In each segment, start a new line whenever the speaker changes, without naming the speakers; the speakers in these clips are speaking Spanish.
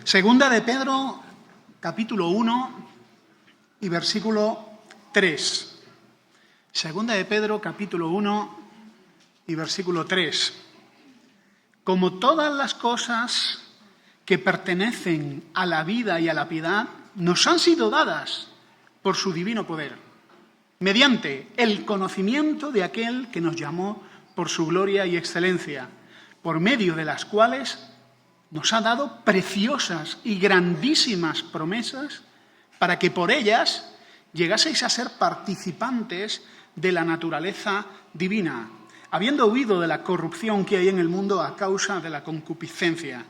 Segunda de Pedro, capítulo 1 y versículo 3. Segunda de Pedro, capítulo 1 y versículo 3. Como todas las cosas que pertenecen a la vida y a la piedad nos han sido dadas por su divino poder, mediante el conocimiento de aquel que nos llamó por su gloria y excelencia, por medio de las cuales nos ha dado preciosas y grandísimas promesas para que por ellas llegaseis a ser participantes de la naturaleza divina, habiendo huido de la corrupción que hay en el mundo a causa de la concupiscencia.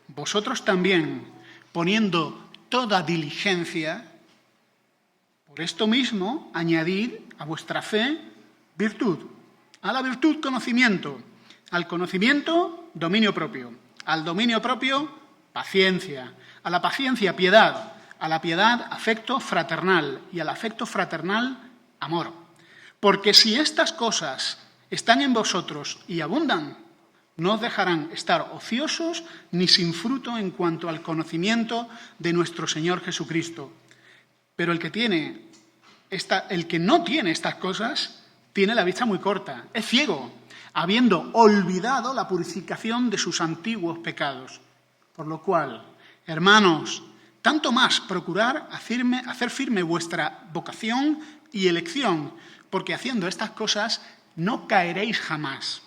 Vosotros también, poniendo toda diligencia, por esto mismo añadid a vuestra fe virtud, a la virtud conocimiento, al conocimiento dominio propio, al dominio propio paciencia, a la paciencia piedad, a la piedad afecto fraternal y al afecto fraternal amor. Porque si estas cosas están en vosotros y abundan, no os dejarán estar ociosos ni sin fruto en cuanto al conocimiento de nuestro Señor Jesucristo. Pero el que no tiene estas cosas tiene la vista muy corta, es ciego, habiendo olvidado la purificación de sus antiguos pecados. Por lo cual, hermanos, tanto más procurar hacer firme vuestra vocación y elección, porque haciendo estas cosas no caeréis jamás.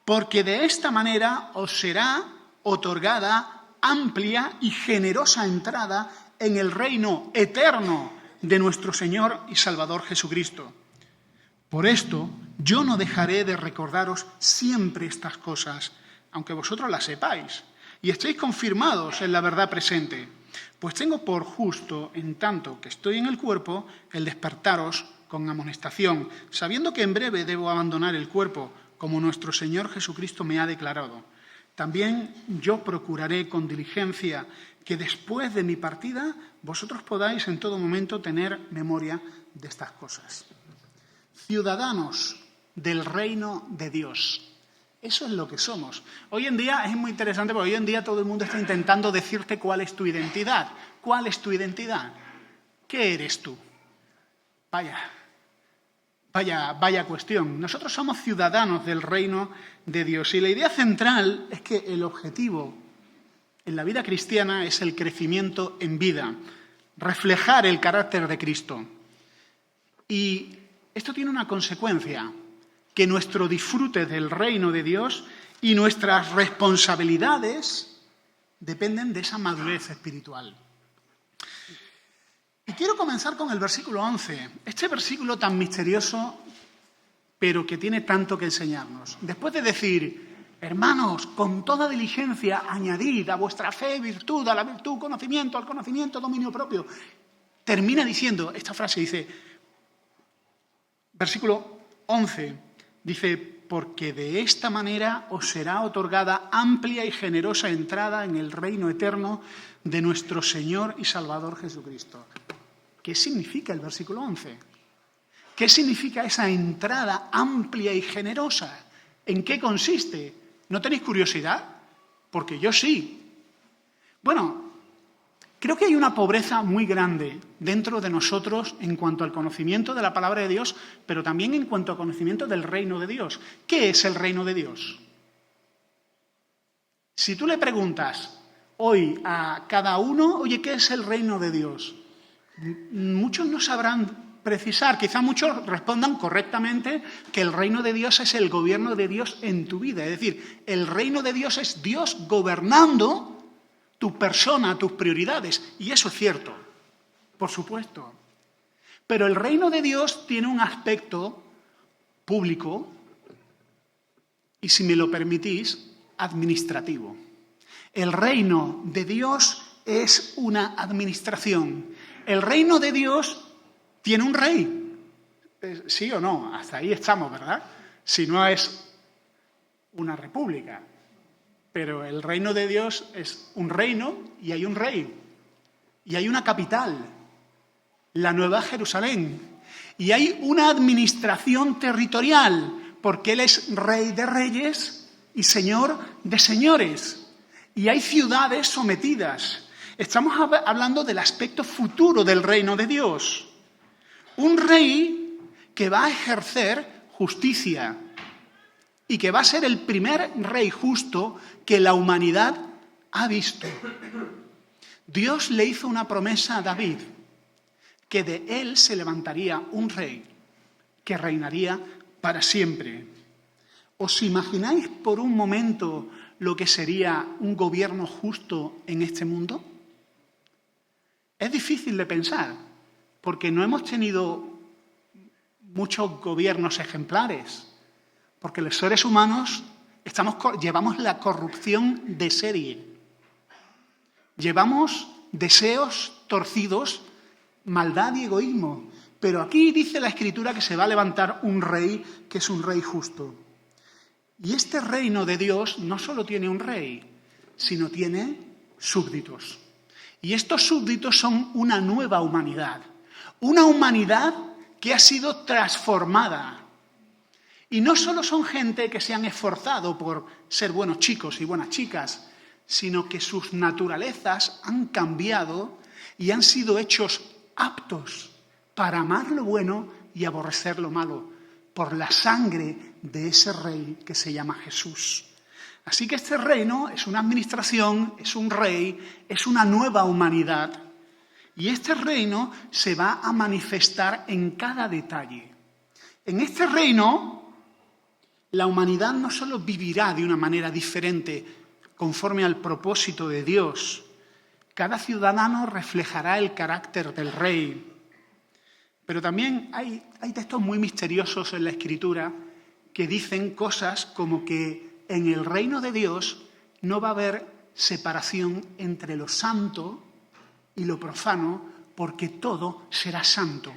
Porque de esta manera os será otorgada amplia y generosa entrada en el reino eterno de nuestro Señor y Salvador Jesucristo. Por esto, yo no dejaré de recordaros siempre estas cosas, aunque vosotros las sepáis, y estéis confirmados en la verdad presente. Pues tengo por justo, en tanto que estoy en el cuerpo, el despertaros con amonestación, sabiendo que en breve debo abandonar el cuerpo, como nuestro Señor Jesucristo me ha declarado. También yo procuraré con diligencia que después de mi partida vosotros podáis en todo momento tener memoria de estas cosas. Ciudadanos del reino de Dios. Eso es lo que somos. Hoy en día es muy interesante porque hoy en día todo el mundo está intentando decirte cuál es tu identidad. ¿Cuál es tu identidad? ¿Qué eres tú? Vaya cuestión. Nosotros somos ciudadanos del reino de Dios y la idea central es que el objetivo en la vida cristiana es el crecimiento en vida, reflejar el carácter de Cristo. Y esto tiene una consecuencia, que nuestro disfrute del reino de Dios y nuestras responsabilidades dependen de esa madurez espiritual. Y quiero comenzar con el versículo 11, este versículo tan misterioso, pero que tiene tanto que enseñarnos. Después de decir, hermanos, con toda diligencia añadid a vuestra fe virtud, a la virtud conocimiento, al conocimiento dominio propio, termina diciendo, esta frase dice, versículo 11, dice, porque de esta manera os será otorgada amplia y generosa entrada en el reino eterno de nuestro Señor y Salvador Jesucristo. ¿Qué significa el versículo 11? ¿Qué significa esa entrada amplia y generosa? ¿En qué consiste? ¿No tenéis curiosidad? Porque yo sí. Bueno, creo que hay una pobreza muy grande dentro de nosotros en cuanto al conocimiento de la palabra de Dios, pero también en cuanto al conocimiento del reino de Dios. ¿Qué es el reino de Dios? Si tú le preguntas hoy a cada uno, oye, ¿qué es el reino de Dios? Muchos no sabrán precisar, quizá muchos respondan correctamente que el reino de Dios es el gobierno de Dios en tu vida. Es decir, el reino de Dios es Dios gobernando tu persona, tus prioridades. Y eso es cierto, por supuesto. Pero el reino de Dios tiene un aspecto público y, si me lo permitís, administrativo. El reino de Dios es una administración. El reino de Dios tiene un rey. ¿Sí o no? Hasta ahí estamos, ¿verdad? Si no es una república. Pero el reino de Dios es un reino y hay un rey. Y hay una capital, la Nueva Jerusalén. Y hay una administración territorial, porque Él es Rey de reyes y Señor de señores. Y hay ciudades sometidas. Estamos hablando del aspecto futuro del reino de Dios. Un rey que va a ejercer justicia y que va a ser el primer rey justo que la humanidad ha visto. Dios le hizo una promesa a David, que de él se levantaría un rey que reinaría para siempre. ¿Os imagináis por un momento lo que sería un gobierno justo en este mundo? Es difícil de pensar, porque no hemos tenido muchos gobiernos ejemplares, porque los seres humanos llevamos la corrupción de serie. Llevamos deseos torcidos, maldad y egoísmo. Pero aquí dice la Escritura que se va a levantar un rey que es un rey justo. Y este reino de Dios no solo tiene un rey, sino tiene súbditos. Y estos súbditos son una nueva humanidad. Una humanidad que ha sido transformada. Y no solo son gente que se han esforzado por ser buenos chicos y buenas chicas, sino que sus naturalezas han cambiado y han sido hechos aptos para amar lo bueno y aborrecer lo malo, por la sangre de ese rey que se llama Jesús. Así que este reino es una administración, es un rey, es una nueva humanidad. Y este reino se va a manifestar en cada detalle. En este reino, la humanidad no solo vivirá de una manera diferente, conforme al propósito de Dios. Cada ciudadano reflejará el carácter del rey. Pero también hay textos muy misteriosos en la Escritura que dicen cosas como que en el reino de Dios no va a haber separación entre lo santo y lo profano, porque todo será santo.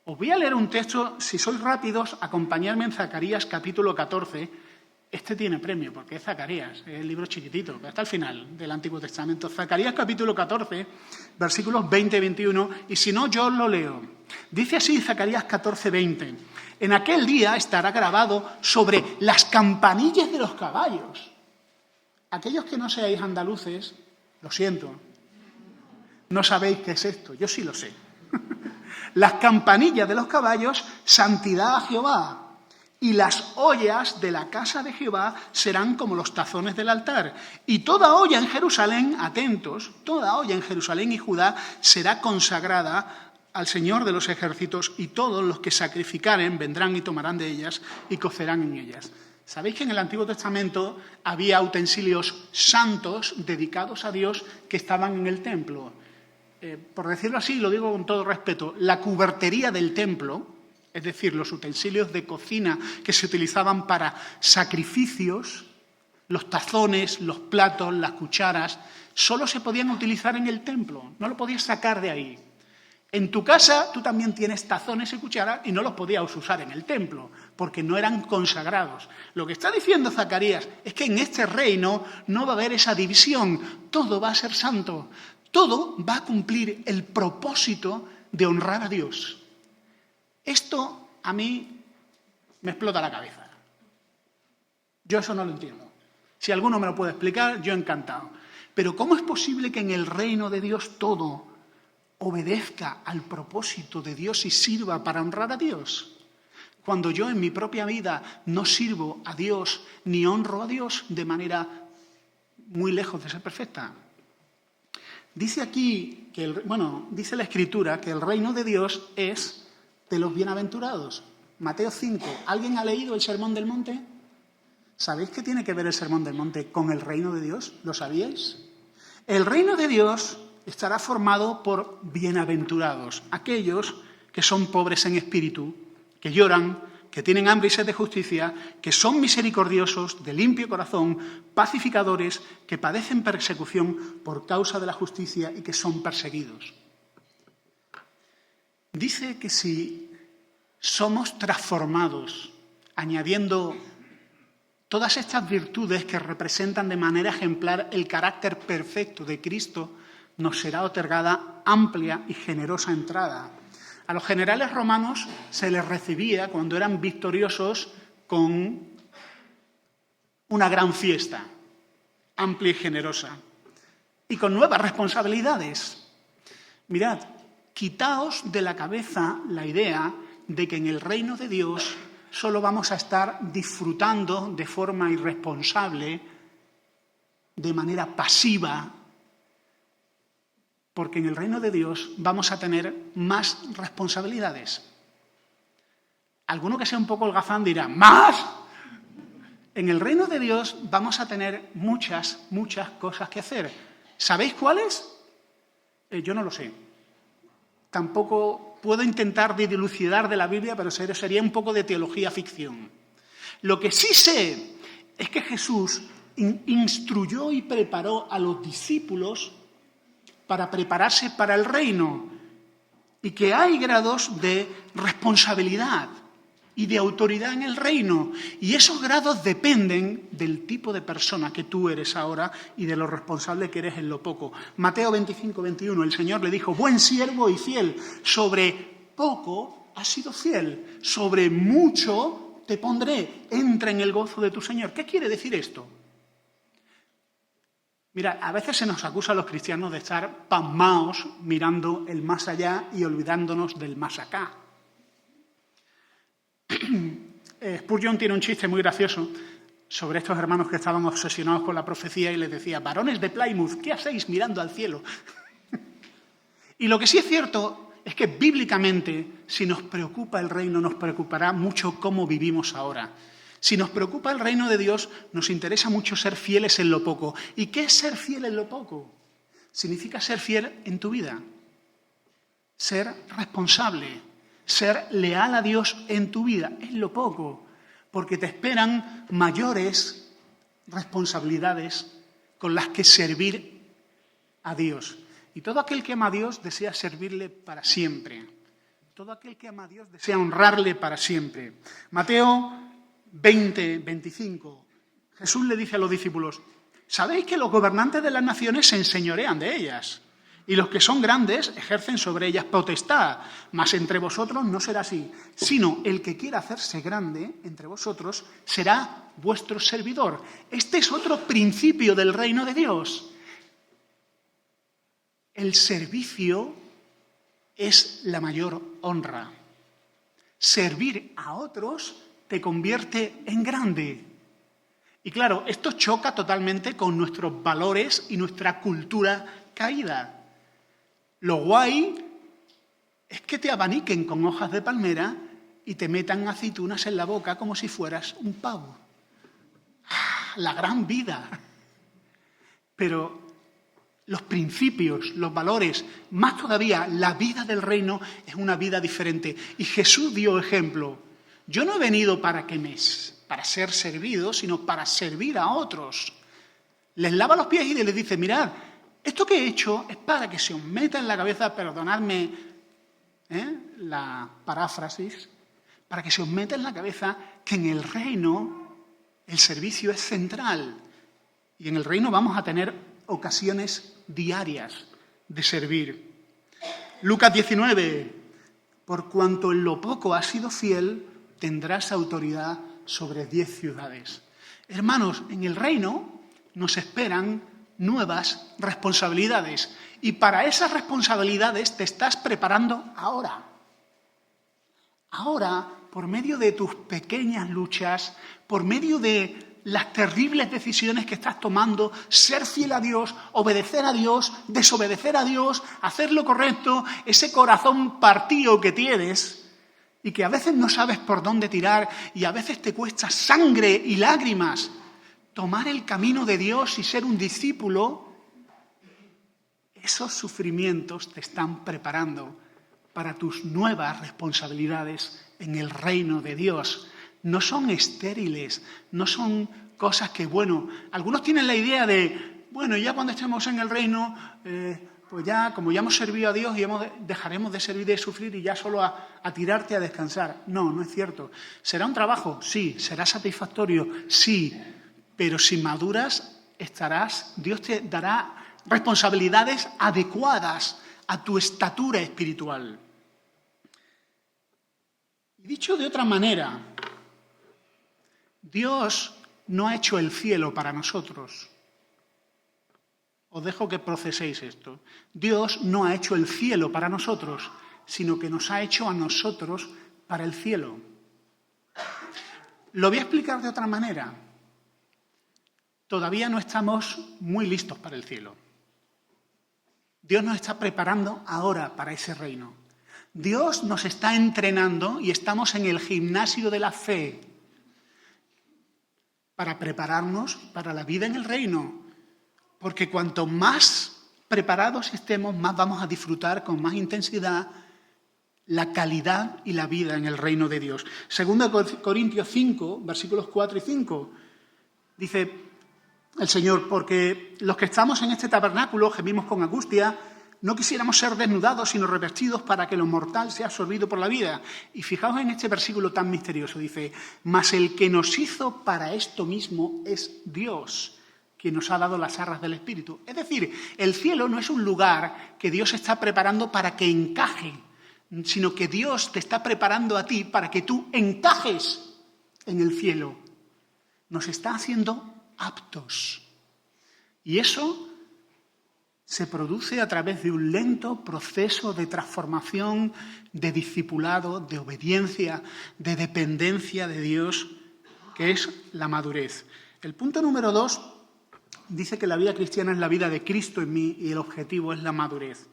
Os voy a leer un texto, si sois rápidos, acompañadme en Zacarías capítulo 14. Este tiene premio, porque es Zacarías, es el libro chiquitito, pero está al final del Antiguo Testamento. Zacarías capítulo 14, versículos 20 y 21, y si no, yo os lo leo. Dice así Zacarías 14, 20. En aquel día estará grabado sobre las campanillas de los caballos. Aquellos que no seáis andaluces, lo siento, no sabéis qué es esto, yo sí lo sé. Las campanillas de los caballos, santidad a Jehová. Y las ollas de la casa de Jehová serán como los tazones del altar. Y toda olla en Jerusalén, atentos, toda olla en Jerusalén y Judá será consagrada al Señor de los ejércitos, y todos los que sacrificaren vendrán y tomarán de ellas y cocerán en ellas. ¿Sabéis que en el Antiguo Testamento había utensilios santos dedicados a Dios que estaban en el templo? Por decirlo así, lo digo con todo respeto, la cubertería del templo, es decir, los utensilios de cocina que se utilizaban para sacrificios, los tazones, los platos, las cucharas, solo se podían utilizar en el templo, no lo podías sacar de ahí. En tu casa tú también tienes tazones y cucharas y no los podías usar en el templo, porque no eran consagrados. Lo que está diciendo Zacarías es que en este reino no va a haber esa división, todo va a ser santo, todo va a cumplir el propósito de honrar a Dios. Esto a mí me explota la cabeza. Yo eso no lo entiendo. Si alguno me lo puede explicar, yo encantado. Pero ¿cómo es posible que en el reino de Dios todo obedezca al propósito de Dios y sirva para honrar a Dios? Cuando yo en mi propia vida no sirvo a Dios ni honro a Dios de manera muy lejos de ser perfecta. Dice aquí, dice la Escritura que el reino de Dios es de los bienaventurados. Mateo 5. ¿Alguien ha leído el Sermón del Monte? ¿Sabéis qué tiene que ver el Sermón del Monte con el reino de Dios? ¿Lo sabíais? El reino de Dios estará formado por bienaventurados, aquellos que son pobres en espíritu, que lloran, que tienen hambre y sed de justicia, que son misericordiosos, de limpio corazón, pacificadores, que padecen persecución por causa de la justicia y que son perseguidos. Dice que si somos transformados, añadiendo todas estas virtudes que representan de manera ejemplar el carácter perfecto de Cristo, nos será otorgada amplia y generosa entrada. A los generales romanos se les recibía, cuando eran victoriosos, con una gran fiesta, amplia y generosa. y con nuevas responsabilidades. Mirad, quitaos de la cabeza la idea de que en el reino de Dios solo vamos a estar disfrutando de forma irresponsable, de manera pasiva, porque en el reino de Dios vamos a tener más responsabilidades. Alguno que sea un poco holgazán dirá, ¿más? En el reino de Dios vamos a tener muchas cosas que hacer. ¿Sabéis cuáles? Yo no lo sé. Tampoco puedo intentar dilucidar de la Biblia, pero sería un poco de teología ficción. Lo que sí sé es que Jesús instruyó y preparó a los discípulos para prepararse para el reino y que hay grados de responsabilidad y de autoridad en el reino. Y esos grados dependen del tipo de persona que tú eres ahora y de lo responsable que eres en lo poco. Mateo 25, 21, el Señor le dijo, buen siervo y fiel, sobre poco has sido fiel, sobre mucho te pondré, entra en el gozo de tu Señor. ¿Qué quiere decir esto? Mira, a veces se nos acusa a los cristianos de estar pasmaos mirando el más allá y olvidándonos del más acá. Spurgeon tiene un chiste muy gracioso sobre estos hermanos que estaban obsesionados con la profecía y les decía, varones de Plymouth, ¿qué hacéis mirando al cielo? Y lo que sí es cierto es que bíblicamente, si nos preocupa el reino, nos preocupará mucho cómo vivimos ahora. Si nos preocupa el reino de Dios, nos interesa mucho ser fieles en lo poco. ¿Y qué es ser fiel en lo poco? Significa ser fiel en tu vida, ser responsable, ser leal a Dios en tu vida, es lo poco, porque te esperan mayores responsabilidades con las que servir a Dios. Y todo aquel que ama a Dios desea servirle para siempre. Todo aquel que ama a Dios desea honrarle para siempre. Mateo 20, 25, Jesús le dice a los discípulos, ¿sabéis que los gobernantes de las naciones se enseñorean de ellas? Y los que son grandes ejercen sobre ellas potestad, mas entre vosotros no será así, sino el que quiera hacerse grande entre vosotros será vuestro servidor. Este es otro principio del reino de Dios. El servicio es la mayor honra. Servir a otros te convierte en grande. Y claro, esto choca totalmente con nuestros valores y nuestra cultura caída. Lo guay es que te abaniquen con hojas de palmera y te metan aceitunas en la boca como si fueras un pavo. La gran vida. Pero los principios, los valores, más todavía la vida del reino es una vida diferente. Y Jesús dio ejemplo. Yo no he venido para ser servido, sino para servir a otros. Les lava los pies y les dice, mirad, esto que he hecho es para que se os meta en la cabeza, perdonadme la paráfrasis, para que se os meta en la cabeza que en el reino el servicio es central. Y en el reino vamos a tener ocasiones diarias de servir. Lucas 19, por cuanto en lo poco has sido fiel, tendrás autoridad sobre 10 ciudades. Hermanos, en el reino nos esperan nuevas responsabilidades y para esas responsabilidades te estás preparando ahora. Ahora, por medio de tus pequeñas luchas, por medio de las terribles decisiones que estás tomando, ser fiel a Dios, obedecer a Dios, desobedecer a Dios, hacer lo correcto, ese corazón partido que tienes y que a veces no sabes por dónde tirar y a veces te cuesta sangre y lágrimas tomar el camino de Dios y ser un discípulo, esos sufrimientos te están preparando para tus nuevas responsabilidades en el reino de Dios. No son estériles, no son cosas que, algunos tienen la idea de, ya cuando estemos en el reino, pues ya, como ya hemos servido a Dios y dejaremos de servir y de sufrir y ya solo a tirarte a descansar. No, no es cierto. ¿Será un trabajo? Sí. ¿Será satisfactorio? Sí. Pero si maduras, Dios te dará responsabilidades adecuadas a tu estatura espiritual. Y dicho de otra manera, Dios no ha hecho el cielo para nosotros. os dejo que proceséis esto. Dios no ha hecho el cielo para nosotros, sino que nos ha hecho a nosotros para el cielo. Lo voy a explicar de otra manera. Todavía no estamos muy listos para el cielo. Dios nos está preparando ahora para ese reino. Dios nos está entrenando y estamos en el gimnasio de la fe para prepararnos para la vida en el reino. Porque cuanto más preparados estemos, más vamos a disfrutar con más intensidad la calidad y la vida en el reino de Dios. 2 Corintios 5, versículos 4 y 5, dice el Señor: porque los que estamos en este tabernáculo gemimos con angustia, no quisiéramos ser desnudados, sino revestidos para que lo mortal sea absorbido por la vida. Y fijaos en este versículo tan misterioso, dice: mas el que nos hizo para esto mismo es Dios, quien nos ha dado las arras del Espíritu. Es decir, el cielo no es un lugar que Dios está preparando para que encaje, sino que Dios te está preparando a ti para que tú encajes en el cielo. Nos está haciendo aptos. Y eso se produce a través de un lento proceso de transformación, de discipulado, de obediencia, de dependencia de Dios, que es la madurez. El punto número 2 dice que la vida cristiana es la vida de Cristo en mí y el objetivo es la madurez.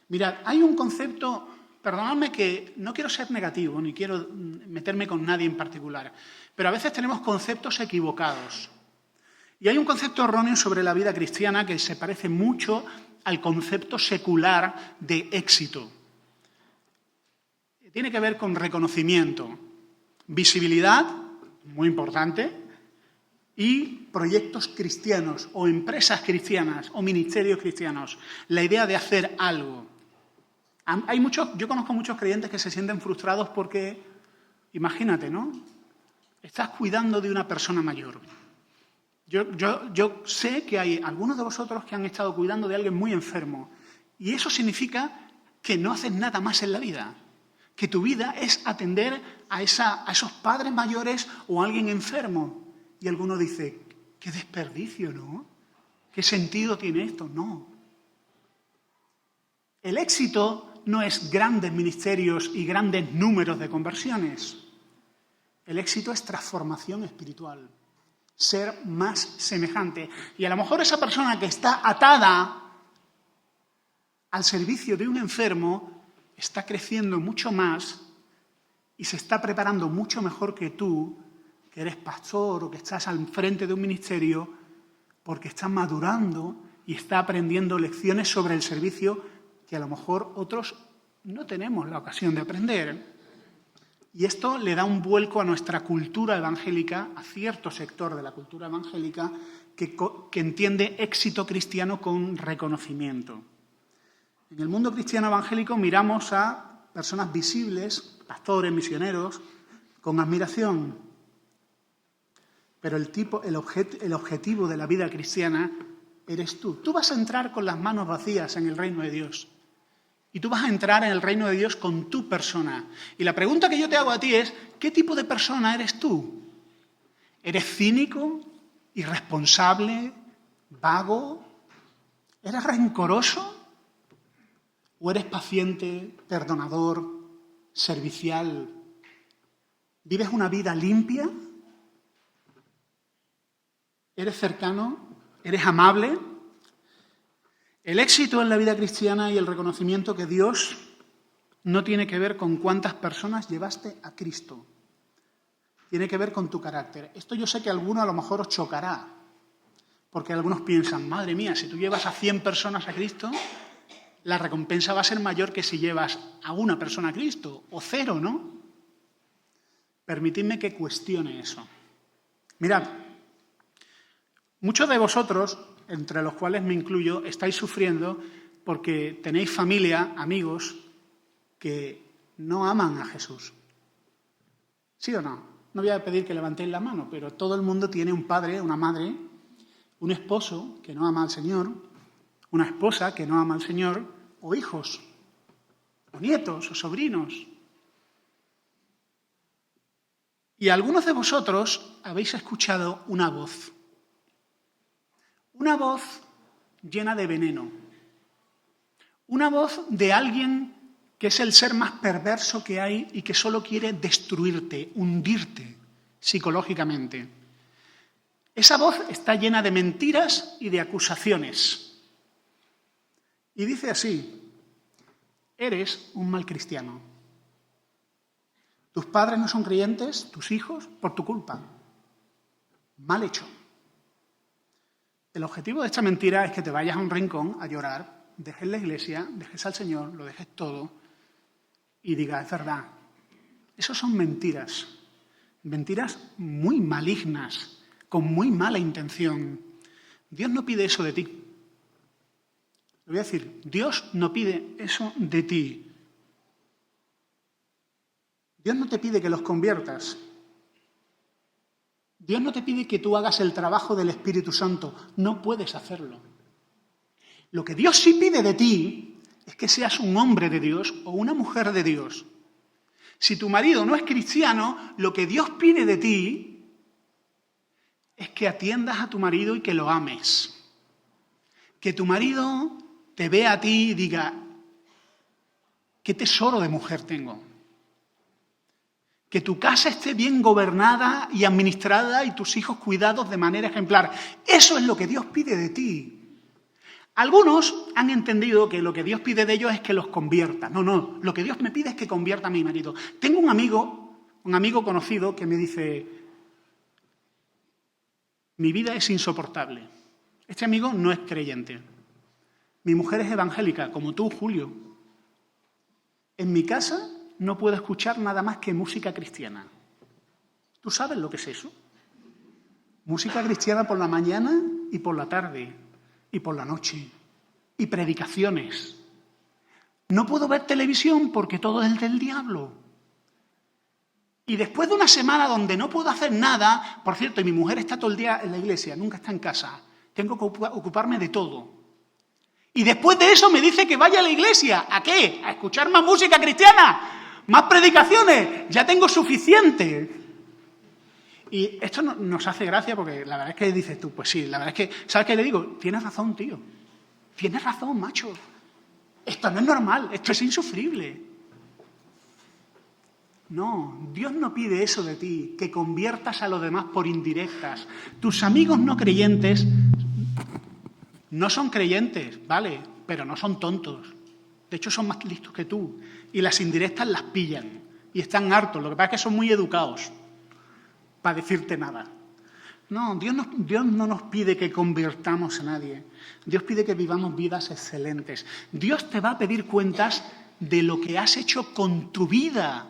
Mirad, hay un concepto, perdonadme que no quiero ser negativo ni quiero meterme con nadie en particular, pero a veces tenemos conceptos equivocados. Y hay un concepto erróneo sobre la vida cristiana que se parece mucho al concepto secular de éxito. Tiene que ver con reconocimiento, visibilidad, muy importante, y proyectos cristianos o empresas cristianas o ministerios cristianos. La idea de hacer algo. Yo conozco muchos creyentes que se sienten frustrados porque, imagínate, ¿no? Estás cuidando de una persona mayor. Yo sé que hay algunos de vosotros que han estado cuidando de alguien muy enfermo y eso significa que no haces nada más en la vida, que tu vida es atender a esos padres mayores o a alguien enfermo. Y alguno dice, qué desperdicio, ¿no? ¿Qué sentido tiene esto? No. El éxito no es grandes ministerios y grandes números de conversiones. El éxito es transformación espiritual. Ser más semejante. Y a lo mejor esa persona que está atada al servicio de un enfermo está creciendo mucho más y se está preparando mucho mejor que tú, que eres pastor o que estás al frente de un ministerio, porque está madurando y está aprendiendo lecciones sobre el servicio que a lo mejor otros no tenemos la ocasión de aprender. Y esto le da un vuelco a nuestra cultura evangélica, a cierto sector de la cultura evangélica que entiende éxito cristiano con reconocimiento. En el mundo cristiano evangélico miramos a personas visibles, pastores, misioneros, con admiración. Pero el objetivo de la vida cristiana eres tú. Tú vas a entrar con las manos vacías en el reino de Dios. Y tú vas a entrar en el reino de Dios con tu persona. Y la pregunta que yo te hago a ti es, ¿qué tipo de persona eres tú? ¿Eres cínico, irresponsable, vago? ¿Eres rencoroso? ¿O eres paciente, perdonador, servicial? ¿Vives una vida limpia? ¿Eres cercano? ¿Eres amable? El éxito en la vida cristiana y el reconocimiento que Dios no tiene que ver con cuántas personas llevaste a Cristo. Tiene que ver con tu carácter. Esto yo sé que a alguno a lo mejor os chocará, porque algunos piensan, madre mía, si tú llevas a 100 personas a Cristo, la recompensa va a ser mayor que si llevas a una persona a Cristo, o 0, ¿no? Permitidme que cuestione eso. Mirad, muchos de vosotros, entre los cuales me incluyo, estáis sufriendo porque tenéis familia, amigos, que no aman a Jesús. ¿Sí o no? No voy a pedir que levantéis la mano, pero todo el mundo tiene un padre, una madre, un esposo que no ama al Señor, una esposa que no ama al Señor, o hijos, o nietos, o sobrinos. Y algunos de vosotros habéis escuchado una voz llena de veneno. Una voz de alguien que es el ser más perverso que hay y que solo quiere destruirte, hundirte psicológicamente. Esa voz está llena de mentiras y de acusaciones. Y dice así: eres un mal cristiano. Tus padres no son creyentes, tus hijos, por tu culpa. Mal hecho. El objetivo de esta mentira es que te vayas a un rincón a llorar, dejes la iglesia, dejes al Señor, lo dejes todo y digas, es verdad. Eso son mentiras. Mentiras muy malignas, con muy mala intención. Dios no pide eso de ti. Lo voy a decir, Dios no pide eso de ti. Dios no te pide que los conviertas. Dios no te pide que tú hagas el trabajo del Espíritu Santo. No puedes hacerlo. Lo que Dios sí pide de ti es que seas un hombre de Dios o una mujer de Dios. Si tu marido no es cristiano, lo que Dios pide de ti es que atiendas a tu marido y que lo ames. Que tu marido te vea a ti y diga, qué tesoro de mujer tengo. Que tu casa esté bien gobernada y administrada y tus hijos cuidados de manera ejemplar. Eso es lo que Dios pide de ti. Algunos han entendido que lo que Dios pide de ellos es que los convierta. No, lo que Dios me pide es que convierta a mi marido. Tengo un amigo conocido que me dice, mi vida es insoportable. Este amigo no es creyente. Mi mujer es evangélica, como tú, Julio. En mi casa no puedo escuchar nada más que música cristiana. ¿Tú sabes lo que es eso? Música cristiana por la mañana y por la tarde y por la noche. Y predicaciones. No puedo ver televisión porque todo es del diablo. Y después de una semana donde no puedo hacer nada, por cierto, y mi mujer está todo el día en la iglesia, nunca está en casa. Tengo que ocuparme de todo. Y después de eso me dice que vaya a la iglesia. ¿A qué? ¿A escuchar más música cristiana? ¿Más predicaciones? Ya tengo suficiente. Y esto nos hace gracia porque la verdad es que dices tú, pues sí, la verdad es que, ¿sabes qué le digo? Tienes razón, tío. Tienes razón, macho. Esto no es normal, esto es insufrible. No, Dios no pide eso de ti, que conviertas a los demás por indirectas. Tus amigos no creyentes no son creyentes, ¿vale? Pero no son tontos. De hecho, son más listos que tú. Y las indirectas las pillan. Y están hartos. Lo que pasa es que son muy educados para decirte nada. No, Dios no nos pide que convirtamos a nadie. Dios pide que vivamos vidas excelentes. Dios te va a pedir cuentas de lo que has hecho con tu vida.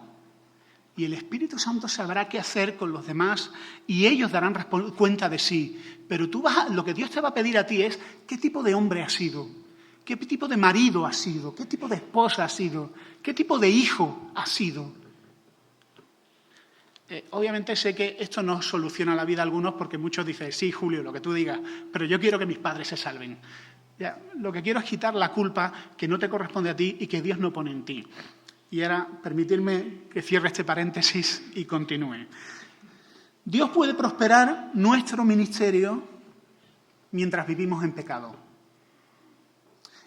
Y el Espíritu Santo sabrá qué hacer con los demás y ellos darán cuenta de sí. Pero lo que Dios te va a pedir a ti es qué tipo de hombre has sido. ¿Qué tipo de marido has sido? ¿Qué tipo de esposa has sido? ¿Qué tipo de hijo has sido? Obviamente sé que esto no soluciona la vida a algunos porque muchos dicen, sí, Julio, lo que tú digas, pero yo quiero que mis padres se salven. Ya, lo que quiero es quitar la culpa que no te corresponde a ti y que Dios no pone en ti. Y ahora, permitidme que cierre este paréntesis y continúe. Dios puede prosperar nuestro ministerio mientras vivimos en pecado.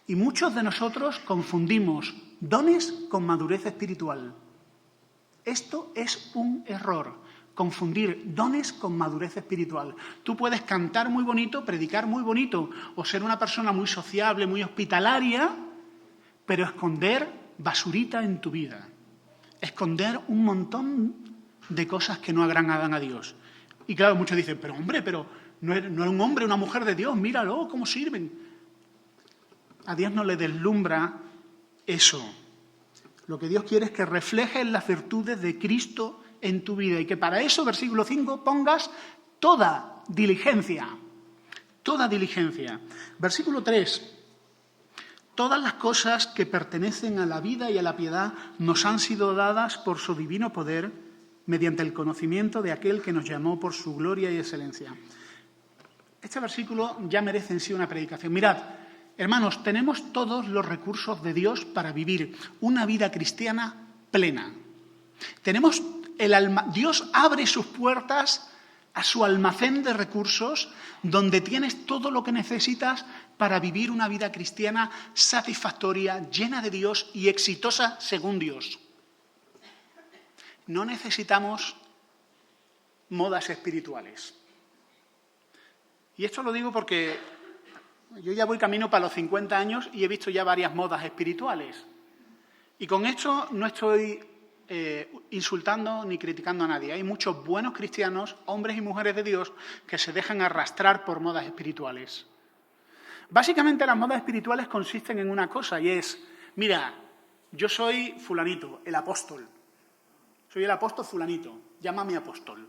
Y muchos de nosotros confundimos dones con madurez espiritual. Esto es un error, confundir dones con madurez espiritual. Tú puedes cantar muy bonito, predicar muy bonito, o ser una persona muy sociable, muy hospitalaria, pero esconder basurita en tu vida. Esconder un montón de cosas que no agradan a Dios. Y claro, muchos dicen, pero no es un hombre, una mujer de Dios, míralo, cómo sirven. A Dios no le deslumbra eso. Lo que Dios quiere es que reflejes las virtudes de Cristo en tu vida y que para eso, versículo 5, pongas toda diligencia. Toda diligencia. Versículo 3. Todas las cosas que pertenecen a la vida y a la piedad nos han sido dadas por su divino poder mediante el conocimiento de aquel que nos llamó por su gloria y excelencia. Este versículo ya merece en sí una predicación. Mirad, hermanos, tenemos todos los recursos de Dios para vivir una vida cristiana plena. Dios abre sus puertas a su almacén de recursos donde tienes todo lo que necesitas para vivir una vida cristiana satisfactoria, llena de Dios y exitosa según Dios. No necesitamos modas espirituales. Y esto lo digo porque yo ya voy camino para los 50 años y he visto ya varias modas espirituales. Y con esto no estoy insultando ni criticando a nadie. Hay muchos buenos cristianos, hombres y mujeres de Dios, que se dejan arrastrar por modas espirituales. Básicamente las modas espirituales consisten en una cosa y es, mira, yo soy fulanito, el apóstol. Soy el apóstol fulanito, llámame apóstol.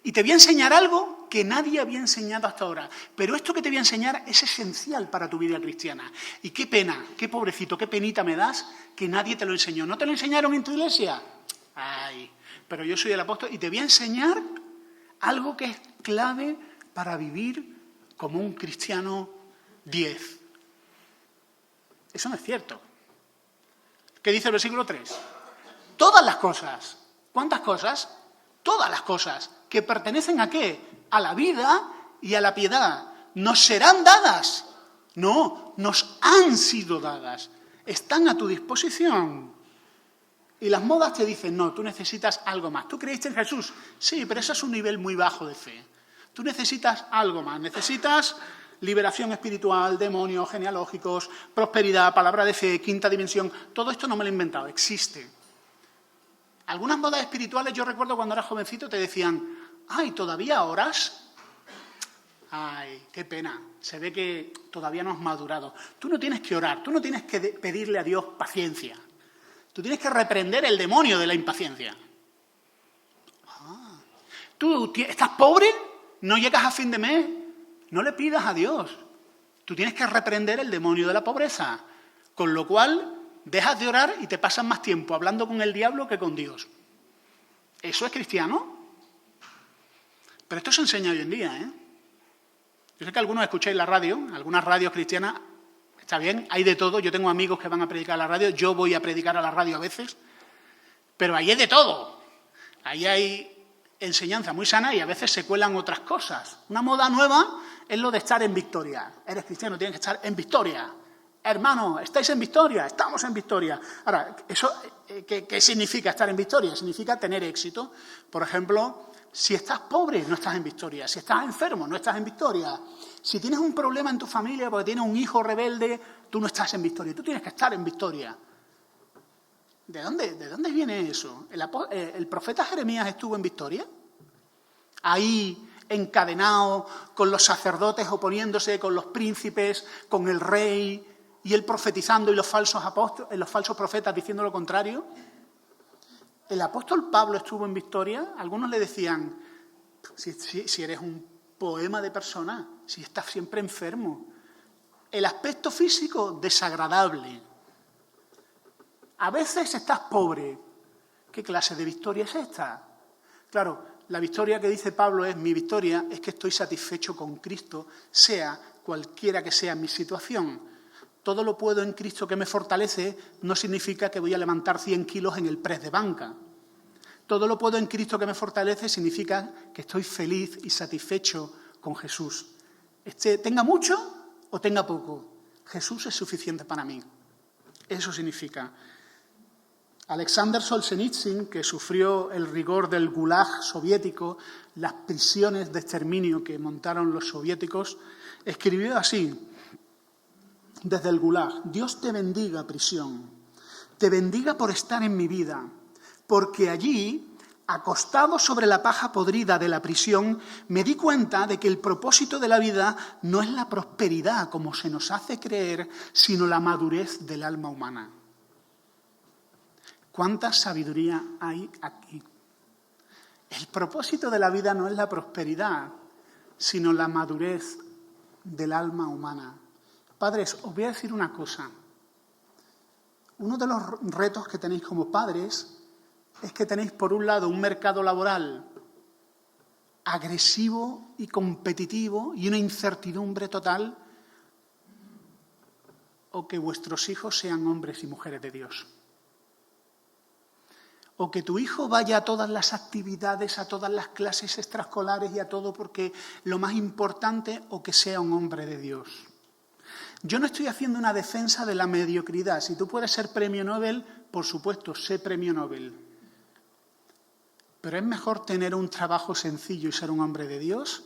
Y te voy a enseñar algo que nadie había enseñado hasta ahora. Pero esto que te voy a enseñar es esencial para tu vida cristiana. Y qué pena, qué pobrecito, qué penita me das que nadie te lo enseñó. ¿No te lo enseñaron en tu iglesia? Ay, pero yo soy el apóstol y te voy a enseñar algo que es clave para vivir como un cristiano 10. Eso no es cierto. ¿Qué dice el versículo 3? Todas las cosas. ¿Cuántas cosas? Todas las cosas que pertenecen ¿a qué? A la vida y a la piedad. ¿Nos serán dadas? No, nos han sido dadas. Están a tu disposición. Y las modas te dicen, no, tú necesitas algo más. ¿Tú creíste en Jesús? Sí, pero eso es un nivel muy bajo de fe. Tú necesitas algo más. Necesitas liberación espiritual, demonios genealógicos, prosperidad, palabra de fe, quinta dimensión. Todo esto no me lo he inventado, existe. Algunas modas espirituales, yo recuerdo cuando era jovencito, te decían, ay, ¿todavía oras? Ay, qué pena, se ve que todavía no has madurado. Tú no tienes que orar, tú no tienes que pedirle a Dios paciencia. Tú tienes que reprender el demonio de la impaciencia. ¿Tú estás pobre? ¿No llegas a fin de mes? No le pidas a Dios. Tú tienes que reprender el demonio de la pobreza. Con lo cual, dejas de orar y te pasas más tiempo hablando con el diablo que con Dios. ¿Eso es cristiano? Pero esto se enseña hoy en día, ¿eh? Yo sé que algunos escucháis la radio, algunas radios cristianas, está bien, hay de todo. Yo tengo amigos que van a predicar a la radio, yo voy a predicar a la radio a veces, pero ahí hay de todo. Ahí hay enseñanza muy sana y a veces se cuelan otras cosas. Una moda nueva es lo de estar en victoria. Eres cristiano, tienes que estar en victoria. Hermano, ¿estáis en victoria? Estamos en victoria. Ahora, ¿eso qué significa estar en victoria? Significa tener éxito. Por ejemplo, si estás pobre, no estás en victoria. Si estás enfermo, no estás en victoria. Si tienes un problema en tu familia porque tienes un hijo rebelde, tú no estás en victoria. Tú tienes que estar en victoria. ¿De dónde viene eso? ¿El profeta Jeremías estuvo en victoria? Ahí, encadenado, con los sacerdotes oponiéndose, con los príncipes, con el rey, y él profetizando y los falsos profetas diciendo lo contrario. ¿El apóstol Pablo estuvo en victoria? Algunos le decían, si eres un poema de persona, si estás siempre enfermo. El aspecto físico, desagradable. A veces estás pobre. ¿Qué clase de victoria es esta? Claro, la victoria que dice Pablo es, mi victoria es que estoy satisfecho con Cristo, sea cualquiera que sea mi situación. Todo lo puedo en Cristo que me fortalece no significa que voy a levantar 100 kilos en el press de banca. Todo lo puedo en Cristo que me fortalece significa que estoy feliz y satisfecho con Jesús. Tenga mucho o tenga poco, Jesús es suficiente para mí. Eso significa. Alexander Solzhenitsyn, que sufrió el rigor del Gulag soviético, las prisiones de exterminio que montaron los soviéticos, escribió así, desde el Gulag: Dios te bendiga, prisión, te bendiga por estar en mi vida, porque allí, acostado sobre la paja podrida de la prisión, me di cuenta de que el propósito de la vida no es la prosperidad, como se nos hace creer, sino la madurez del alma humana. ¿Cuánta sabiduría hay aquí? El propósito de la vida no es la prosperidad, sino la madurez del alma humana. Padres, os voy a decir una cosa. Uno de los retos que tenéis como padres es que tenéis, por un lado, un mercado laboral agresivo y competitivo y una incertidumbre total, o que vuestros hijos sean hombres y mujeres de Dios. o que tu hijo vaya a todas las actividades, a todas las clases extraescolares y a todo porque lo más importante, o que sea un hombre de Dios. Yo no estoy haciendo una defensa de la mediocridad. Si tú puedes ser premio Nobel, por supuesto, sé premio Nobel. Pero es mejor tener un trabajo sencillo y ser un hombre de Dios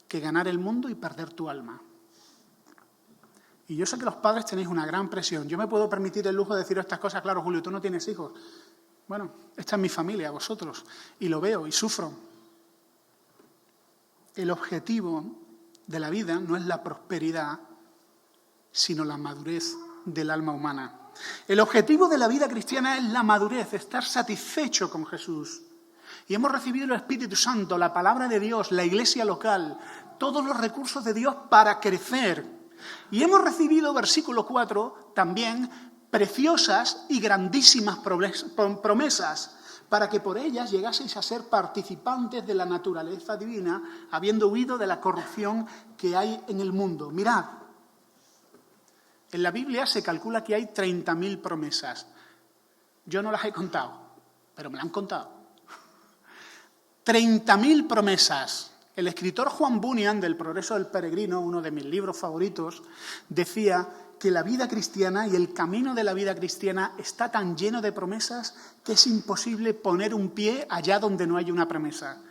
que ganar el mundo y perder tu alma. Y yo sé que los padres tenéis una gran presión. Yo me puedo permitir el lujo de decir estas cosas. Claro, Julio, tú no tienes hijos. Bueno, esta es mi familia, vosotros. Y lo veo y sufro. El objetivo de la vida no es la prosperidad, sino la madurez del alma humana. El objetivo de la vida cristiana es la madurez, estar satisfecho con Jesús. Y hemos recibido el Espíritu Santo, la palabra de Dios, la iglesia local, todos los recursos de Dios para crecer. Y hemos recibido, versículo 4, también preciosas y grandísimas promesas, para que por ellas llegaseis a ser participantes de la naturaleza divina, habiendo huido de la corrupción que hay en el mundo. Mirad, en la Biblia se calcula que hay 30.000 promesas. Yo no las he contado, pero me las han contado. 30.000 promesas. El escritor Juan Bunyan, del Progreso del Peregrino, uno de mis libros favoritos, decía que la vida cristiana y el camino de la vida cristiana está tan lleno de promesas que es imposible poner un pie allá donde no hay una promesa.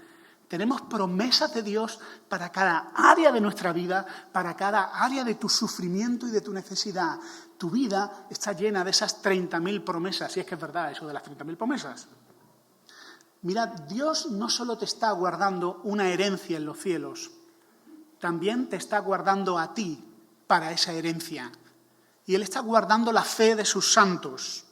Tenemos promesas de Dios para cada área de nuestra vida, para cada área de tu sufrimiento y de tu necesidad. Tu vida está llena de esas 30.000 promesas, si es que es verdad eso de las 30.000 promesas. Mirad, Dios no solo te está guardando una herencia en los cielos, también te está guardando a ti para esa herencia. Y Él está guardando la fe de sus santos.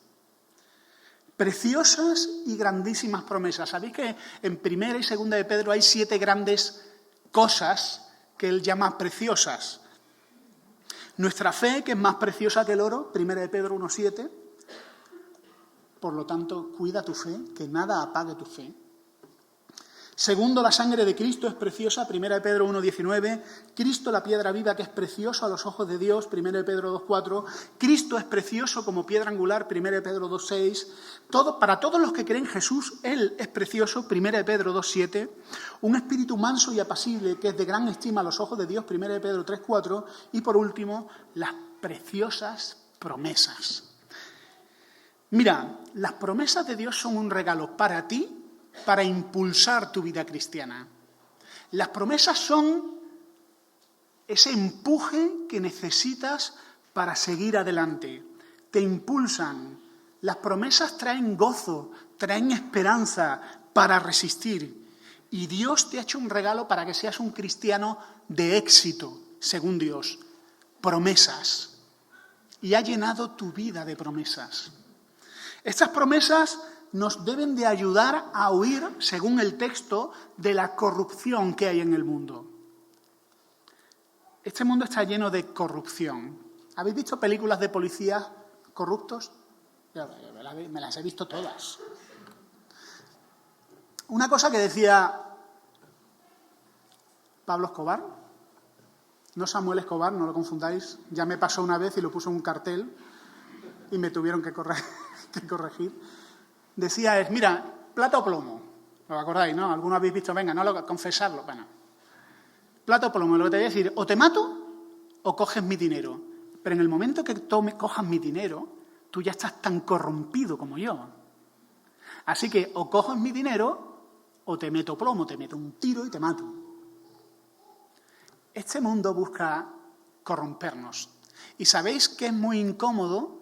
Preciosas y grandísimas promesas. ¿Sabéis que en 1 y 2 de Pedro hay 7 grandes cosas que Él llama preciosas? Nuestra fe, que es más preciosa que el oro, 1 de Pedro 1,7. Por lo tanto, cuida tu fe, que nada apague tu fe. Segundo, la sangre de Cristo es preciosa, 1 de Pedro 1,19. Cristo, la piedra viva, que es precioso a los ojos de Dios, 1 de Pedro 2,4. Cristo es precioso como piedra angular, 1 de Pedro 2,6. Para todos los que creen en Jesús, Él es precioso, 1 de Pedro 2,7. Un espíritu manso y apacible, que es de gran estima a los ojos de Dios, 1 de Pedro 3,4. Y por último, las preciosas promesas. Mira, las promesas de Dios son un regalo para ti, para impulsar tu vida cristiana. Las promesas son ese empuje que necesitas para seguir adelante. Te impulsan. Las promesas traen gozo, traen esperanza para resistir. Y Dios te ha hecho un regalo para que seas un cristiano de éxito, según Dios. Promesas. Y ha llenado tu vida de promesas. Estas promesas nos deben de ayudar a huir, según el texto, de la corrupción que hay en el mundo. Este mundo está lleno de corrupción. ¿Habéis visto películas de policías corruptos? Yo me las he visto todas. Una cosa que decía Pablo Escobar, no Samuel Escobar, no lo confundáis, ya me pasó una vez y lo puso en un cartel y me tuvieron que corregir. Decía mira, plata o plomo. ¿Lo acordáis, no? ¿Alguno habéis visto? Venga, no confesarlo. Bueno, plata o plomo. Lo que te voy a decir, o te mato o coges mi dinero. Pero en el momento que cojas mi dinero, tú ya estás tan corrompido como yo. Así que o coges mi dinero o te meto plomo, te meto un tiro y te mato. Este mundo busca corrompernos. Y sabéis que es muy incómodo,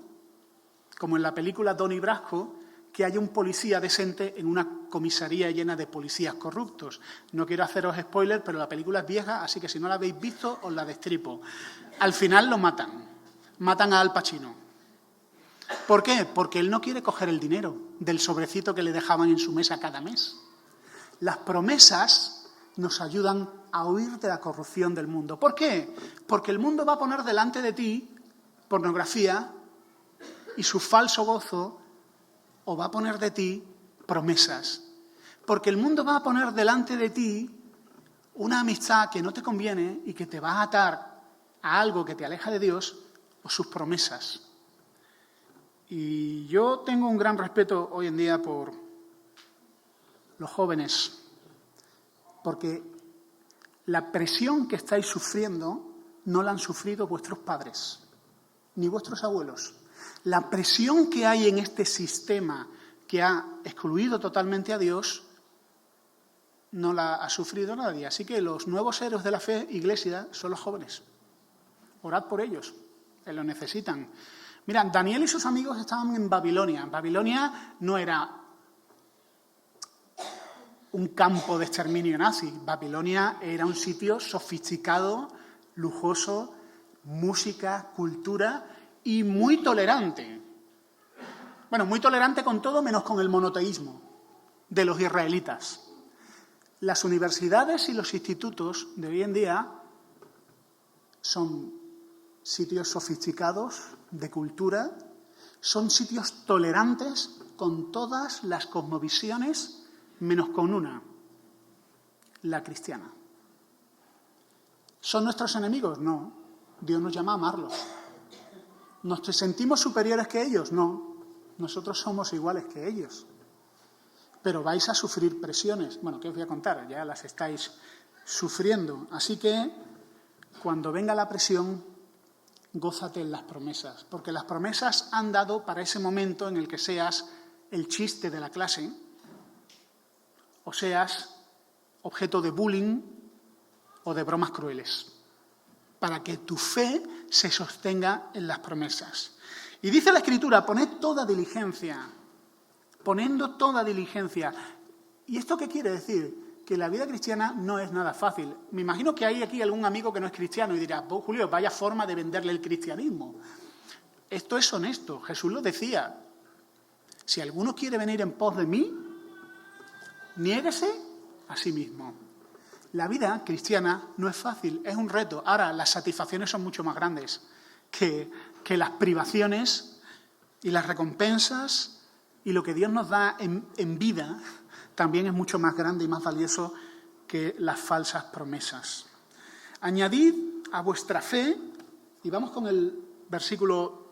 como en la película Donnie Brasco, que haya un policía decente en una comisaría llena de policías corruptos. No quiero haceros spoilers, pero la película es vieja, así que si no la habéis visto, os la destripo. Al final lo matan. Matan a Al Pacino. ¿Por qué? Porque él no quiere coger el dinero del sobrecito que le dejaban en su mesa cada mes. Las promesas nos ayudan a huir de la corrupción del mundo. ¿Por qué? Porque el mundo va a poner delante de ti pornografía y su falso gozo, o va a poner de ti promesas. Porque el mundo va a poner delante de ti una amistad que no te conviene y que te va a atar a algo que te aleja de Dios o sus promesas. Y yo tengo un gran respeto hoy en día por los jóvenes, porque la presión que estáis sufriendo no la han sufrido vuestros padres, ni vuestros abuelos. La presión que hay en este sistema que ha excluido totalmente a Dios no la ha sufrido nadie. Así que los nuevos héroes de la fe, Iglesia, son los jóvenes. Orad por ellos, que lo necesitan. Mira, Daniel y sus amigos estaban en Babilonia. Babilonia no era un campo de exterminio nazi. Babilonia era un sitio sofisticado, lujoso, música, cultura y muy tolerante. Bueno, muy tolerante con todo menos con el monoteísmo de los israelitas. Las universidades y los institutos de hoy en día son sitios sofisticados de cultura, son sitios tolerantes con todas las cosmovisiones menos con una, la cristiana. ¿Son nuestros enemigos? No. Dios nos llama a amarlos. ¿Nos sentimos superiores que ellos? No. Nosotros somos iguales que ellos. Pero vais a sufrir presiones. Bueno, ¿qué os voy a contar? Ya las estáis sufriendo. Así que, cuando venga la presión, gózate en las promesas. Porque las promesas han dado para ese momento en el que seas el chiste de la clase, o seas objeto de bullying o de bromas crueles, para que tu fe se sostenga en las promesas. Y dice la Escritura, poned toda diligencia, poniendo toda diligencia. ¿Y esto qué quiere decir? Que la vida cristiana no es nada fácil. Me imagino que hay aquí algún amigo que no es cristiano y dirá, Julio, vaya forma de venderle el cristianismo. Esto es honesto, Jesús lo decía. Si alguno quiere venir en pos de mí, niéguese a sí mismo. La vida cristiana no es fácil, es un reto. Ahora, las satisfacciones son mucho más grandes que las privaciones y las recompensas, y lo que Dios nos da en vida también es mucho más grande y más valioso que las falsas promesas. Añadid a vuestra fe, y vamos con el versículo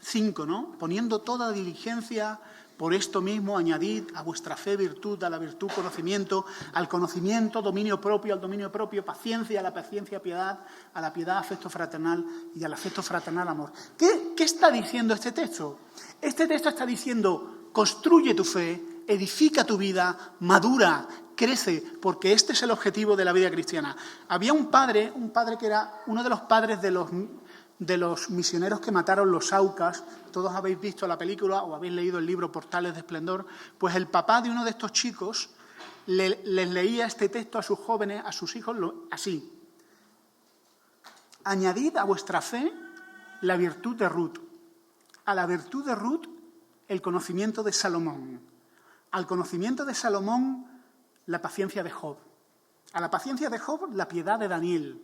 5, ¿no? Poniendo toda diligencia. Por esto mismo, añadid a vuestra fe virtud, a la virtud conocimiento, al conocimiento dominio propio, al dominio propio paciencia, a la paciencia piedad, a la piedad afecto fraternal y al afecto fraternal amor. ¿Qué está diciendo este texto? Este texto está diciendo, construye tu fe, edifica tu vida, madura, crece, porque este es el objetivo de la vida cristiana. Había un padre que era uno de los padres de los misioneros que mataron los Aucas. Todos habéis visto la película o habéis leído el libro Portales de Esplendor. Pues el papá de uno de estos chicos les leía este texto a sus jóvenes, a sus hijos, así. Añadid a vuestra fe la virtud de Ruth. A la virtud de Ruth, el conocimiento de Salomón. Al conocimiento de Salomón, la paciencia de Job. A la paciencia de Job, la piedad de Daniel.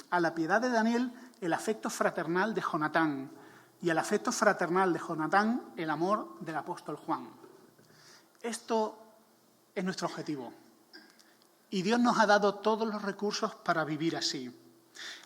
A la piedad de Daniel, el afecto fraternal de Jonatán, y al afecto fraternal de Jonatán, el amor del apóstol Juan. Esto es nuestro objetivo. Y Dios nos ha dado todos los recursos para vivir así.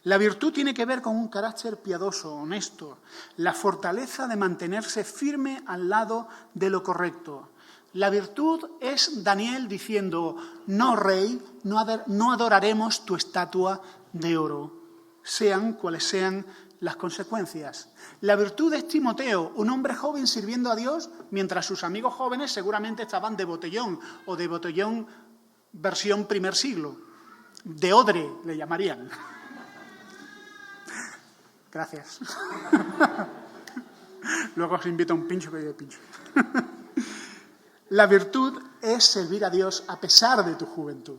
La virtud tiene que ver con un carácter piadoso, honesto, la fortaleza de mantenerse firme al lado de lo correcto. La virtud es Daniel diciendo, no, rey, no adoraremos tu estatua de oro, sean cuales sean las consecuencias. La virtud es Timoteo, un hombre joven sirviendo a Dios, mientras sus amigos jóvenes seguramente estaban de botellón, o de botellón versión primer siglo. De odre le llamarían. Gracias. Luego os invito a un pincho que yo pincho. La virtud es servir a Dios a pesar de tu juventud.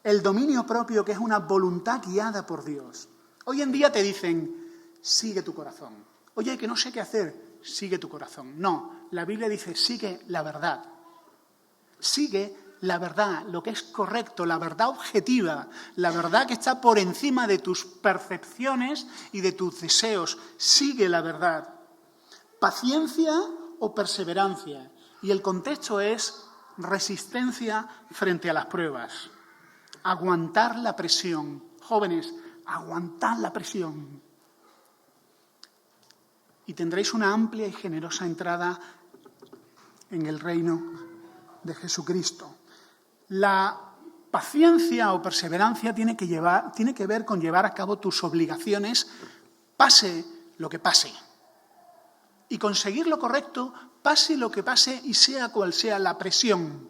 El dominio propio, que es una voluntad guiada por Dios. Hoy en día te dicen, sigue tu corazón. Oye, que no sé qué hacer, sigue tu corazón. No, la Biblia dice, sigue la verdad. Sigue la verdad, lo que es correcto, la verdad objetiva, la verdad que está por encima de tus percepciones y de tus deseos. Sigue la verdad. Paciencia o perseverancia. Y el contexto es resistencia frente a las pruebas. Aguantar la presión. Jóvenes, aguantad la presión. Y tendréis una amplia y generosa entrada en el reino de Jesucristo. La paciencia o perseverancia tiene que ver con llevar a cabo tus obligaciones, pase lo que pase. Y conseguir lo correcto, pase lo que pase y sea cual sea la presión.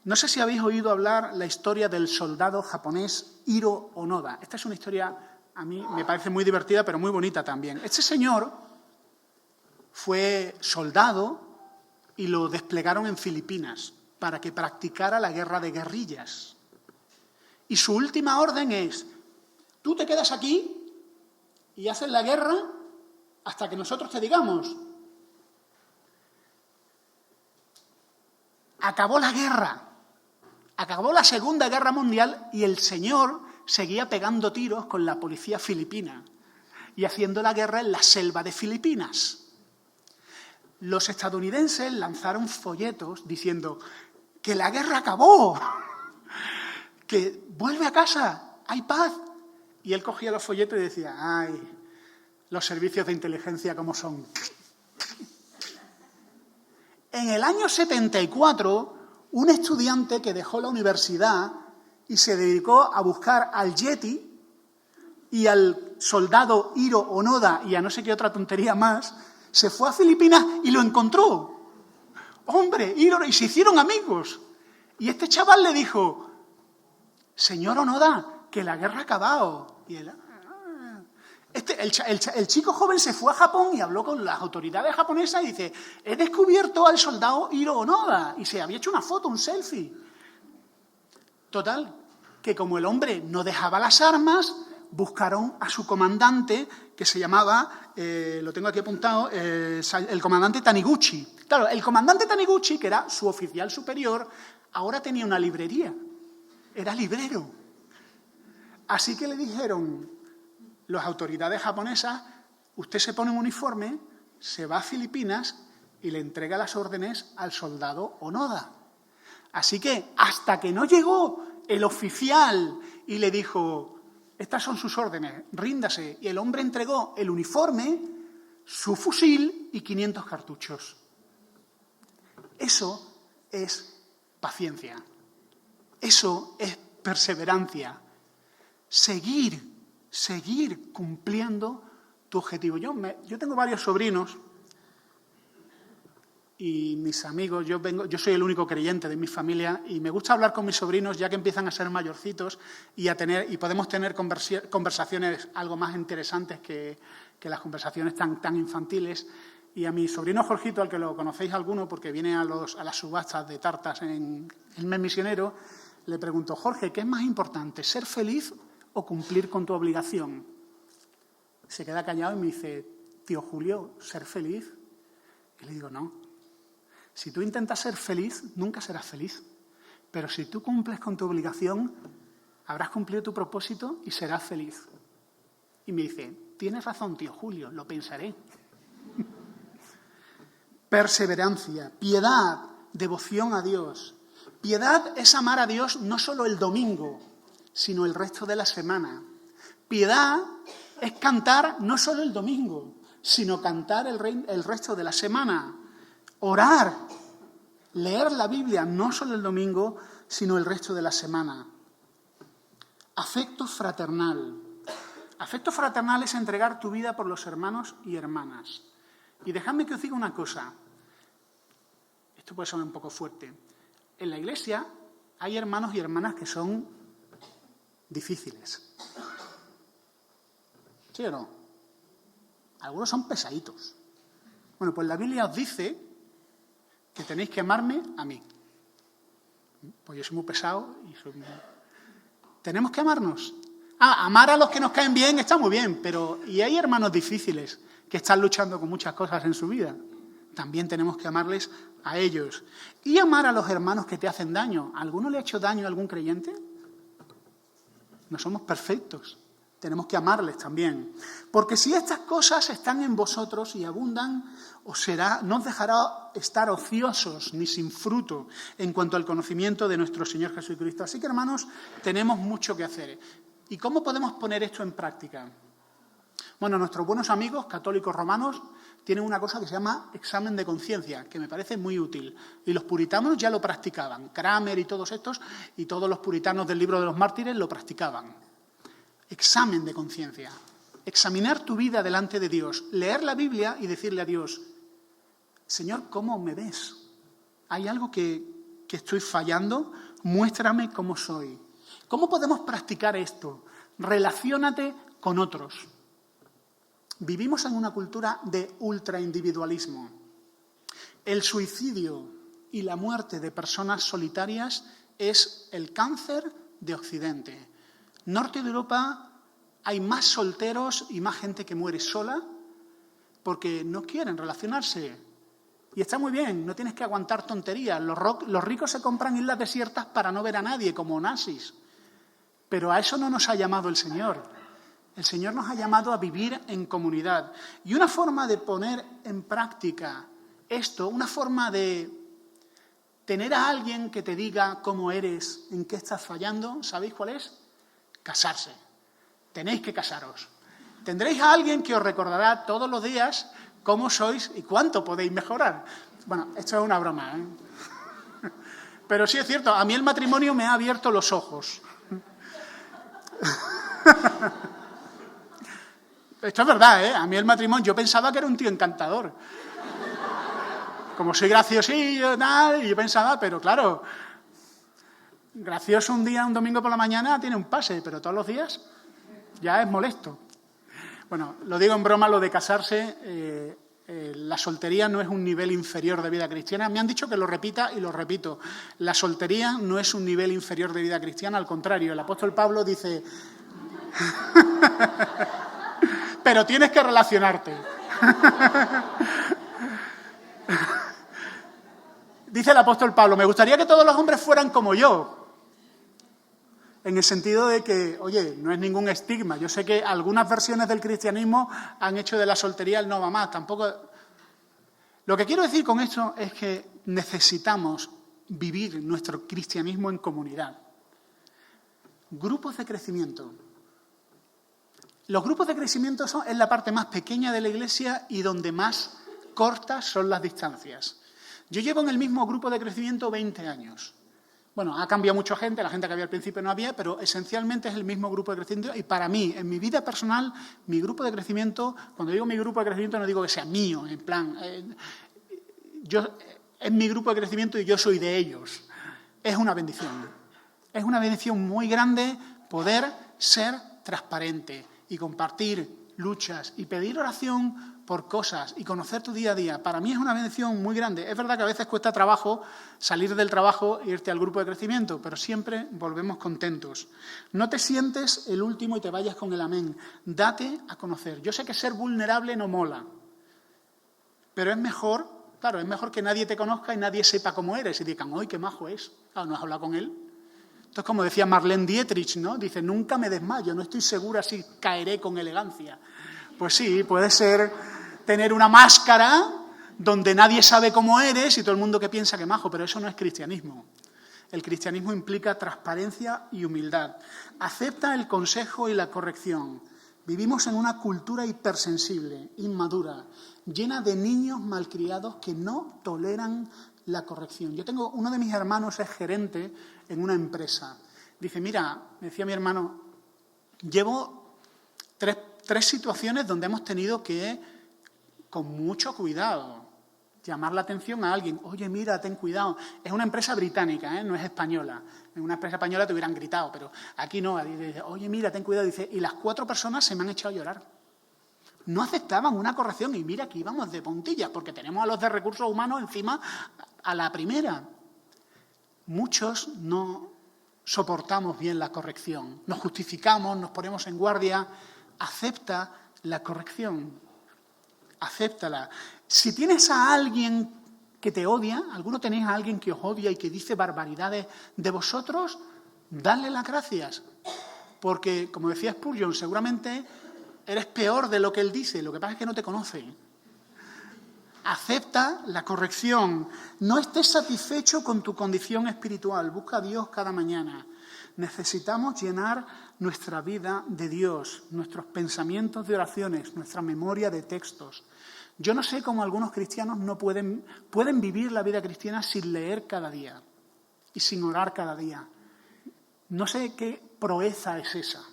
No sé si habéis oído hablar la historia del soldado japonés Hiro Onoda. Esta es una historia, a mí me parece muy divertida, pero muy bonita también. Este señor fue soldado y lo desplegaron en Filipinas para que practicara la guerra de guerrillas. Y su última orden es: tú te quedas aquí y haces la guerra hasta que nosotros te digamos. Acabó la guerra, acabó la Segunda Guerra Mundial y el señor seguía pegando tiros con la policía filipina y haciendo la guerra en la selva de Filipinas. Los estadounidenses lanzaron folletos diciendo que la guerra acabó, que vuelve a casa, hay paz. Y él cogía los folletos y decía: ¡ay, los servicios de inteligencia cómo son! En el año 74, un estudiante que dejó la universidad y se dedicó a buscar al Yeti y al soldado Hiro Onoda y a no sé qué otra tontería más, se fue a Filipinas y lo encontró. Hombre, Hiro, y se hicieron amigos. Y este chaval le dijo: señor Onoda, que la guerra ha acabado. Y él... El chico joven se fue a Japón y habló con las autoridades japonesas y dice: he descubierto al soldado Hiro Onoda. Y se había hecho una foto, un selfie. Total, que como el hombre no dejaba las armas, buscaron a su comandante, que se llamaba, lo tengo aquí apuntado, el comandante Taniguchi. Claro, el comandante Taniguchi, que era su oficial superior, ahora tenía una librería. Era librero. Así que le dijeron las autoridades japonesas: usted se pone un uniforme, se va a Filipinas y le entrega las órdenes al soldado Onoda. Así que hasta que no llegó el oficial y le dijo: estas son sus órdenes, ríndase, y el hombre entregó el uniforme, su fusil y 500 cartuchos. Eso es paciencia. Eso es perseverancia. Seguir cumpliendo tu objetivo. Yo tengo varios sobrinos y mis amigos, yo soy el único creyente de mi familia y me gusta hablar con mis sobrinos ya que empiezan a ser mayorcitos y podemos tener conversaciones algo más interesantes que las conversaciones tan infantiles. Y a mi sobrino Jorgito, al que lo conocéis alguno porque viene a las subastas de tartas en el mes misionero, le pregunto: Jorge, ¿qué es más importante, ser feliz o cumplir con tu obligación? Se queda callado y me dice: tío Julio, ¿ser feliz? Y le digo: no. Si tú intentas ser feliz, nunca serás feliz. Pero si tú cumples con tu obligación, habrás cumplido tu propósito y serás feliz. Y me dice: tienes razón, tío Julio, lo pensaré. Perseverancia, piedad, devoción a Dios. Piedad es amar a Dios no solo el domingo, sino el resto de la semana. Piedad es cantar no solo el domingo, sino cantar el resto de la semana. Orar, leer la Biblia no solo el domingo, sino el resto de la semana. Afecto fraternal. Afecto fraternal es entregar tu vida por los hermanos y hermanas. Y dejadme que os diga una cosa. Esto puede sonar un poco fuerte. En la Iglesia hay hermanos y hermanas que son difíciles. ¿Sí o no? Algunos son pesaditos. Bueno, pues la Biblia os dice que tenéis que amarme a mí. Pues yo soy muy pesado y soy muy... ¿Tenemos que amarnos? Amar a los que nos caen bien está muy bien, pero ¿y hay hermanos difíciles que están luchando con muchas cosas en su vida? También tenemos que amarles a ellos. Y amar a los hermanos que te hacen daño. ¿A alguno le ha hecho daño a algún creyente? No somos perfectos. Tenemos que amarles también. Porque si estas cosas están en vosotros y abundan, no os dejará estar ociosos ni sin fruto en cuanto al conocimiento de nuestro Señor Jesucristo. Así que, hermanos, tenemos mucho que hacer. ¿Y cómo podemos poner esto en práctica? Bueno, nuestros buenos amigos católicos romanos tienen una cosa que se llama examen de conciencia, que me parece muy útil. Y los puritanos ya lo practicaban. Kramer y todos estos, y todos los puritanos del Libro de los Mártires lo practicaban. Examen de conciencia. Examinar tu vida delante de Dios. Leer la Biblia y decirle a Dios, Señor, ¿cómo me ves? ¿Hay algo que estoy fallando? Muéstrame cómo soy. ¿Cómo podemos practicar esto? Relaciónate con otros. Vivimos en una cultura de ultraindividualismo. El suicidio y la muerte de personas solitarias es el cáncer de Occidente. Norte de Europa hay más solteros y más gente que muere sola porque no quieren relacionarse. Y está muy bien, no tienes que aguantar tonterías. Los ricos se compran islas desiertas para no ver a nadie, como Onassis. Pero a eso no nos ha llamado el Señor. El Señor nos ha llamado a vivir en comunidad. Y una forma de poner en práctica esto, una forma de tener a alguien que te diga cómo eres, en qué estás fallando, ¿sabéis cuál es? Casarse. Tenéis que casaros. Tendréis a alguien que os recordará todos los días cómo sois y cuánto podéis mejorar. Bueno, esto es una broma, ¿eh? Pero sí es cierto, a mí el matrimonio me ha abierto los ojos. Esto es verdad, ¿eh? A mí el matrimonio, yo pensaba que era un tío encantador. Como soy graciosillo tal, y yo pensaba, pero claro, gracioso un día, un domingo por la mañana, tiene un pase, pero todos los días ya es molesto. Bueno, lo digo en broma, lo de casarse, la soltería no es un nivel inferior de vida cristiana. Me han dicho que lo repita y lo repito. La soltería no es un nivel inferior de vida cristiana, al contrario. El apóstol Pablo dice... pero tienes que relacionarte. Dice el apóstol Pablo, me gustaría que todos los hombres fueran como yo. En el sentido de que, oye, no es ningún estigma. Yo sé que algunas versiones del cristianismo han hecho de la soltería el no va más. Tampoco. Lo que quiero decir con esto es que necesitamos vivir nuestro cristianismo en comunidad. Grupos de crecimiento. Los grupos de crecimiento es la parte más pequeña de la iglesia y donde más cortas son las distancias. Yo llevo en el mismo grupo de crecimiento 20 años. Bueno, ha cambiado mucha gente, la gente que había al principio no había, pero esencialmente es el mismo grupo de crecimiento. Y para mí, en mi vida personal, mi grupo de crecimiento, cuando digo mi grupo de crecimiento no digo que sea mío, en plan, es mi grupo de crecimiento y yo soy de ellos. Es una bendición. Es una bendición muy grande poder ser transparente y compartir luchas y pedir oración por cosas y conocer tu día a día. Para mí es una bendición muy grande. Es verdad que a veces cuesta trabajo salir del trabajo e irte al grupo de crecimiento, pero siempre volvemos contentos. No te sientes el último y te vayas con el amén. Date a conocer. Yo sé que ser vulnerable no mola, pero es mejor, claro, es mejor que nadie te conozca y nadie sepa cómo eres y digan, ¡ay, qué majo es! Claro, ¿no has hablado con él? Esto es como decía Marlene Dietrich, ¿no? Dice, nunca me desmayo, no estoy segura si caeré con elegancia. Pues sí, puede ser tener una máscara donde nadie sabe cómo eres y todo el mundo que piensa que majo, pero eso no es cristianismo. El cristianismo implica transparencia y humildad. Acepta el consejo y la corrección. Vivimos en una cultura hipersensible, inmadura, llena de niños malcriados que no toleran la corrección. Uno de mis hermanos es gerente en una empresa. Dice, mira, me decía mi hermano, llevo tres situaciones donde hemos tenido que, con mucho cuidado, llamar la atención a alguien. Oye, mira, ten cuidado. Es una empresa británica, no es española. En una empresa española te hubieran gritado, pero aquí no. Dice, oye, mira, ten cuidado. Dice, y las 4 personas se me han echado a llorar. No aceptaban una corrección y mira que íbamos de puntillas, porque tenemos a los de recursos humanos encima a la primera. Muchos no soportamos bien la corrección. Nos justificamos, nos ponemos en guardia. Acepta la corrección. Acéptala. Si tienes a alguien que te odia, alguno tenéis a alguien que os odia y que dice barbaridades de vosotros, dadle las gracias. Porque, como decía Spurgeon, seguramente eres peor de lo que él dice, lo que pasa es que no te conoce. Acepta la corrección. No estés satisfecho con tu condición espiritual. Busca a Dios cada mañana. Necesitamos llenar nuestra vida de Dios, nuestros pensamientos de oraciones, nuestra memoria de textos. Yo no sé cómo algunos cristianos no pueden vivir la vida cristiana sin leer cada día y sin orar cada día. No sé qué proeza es esa,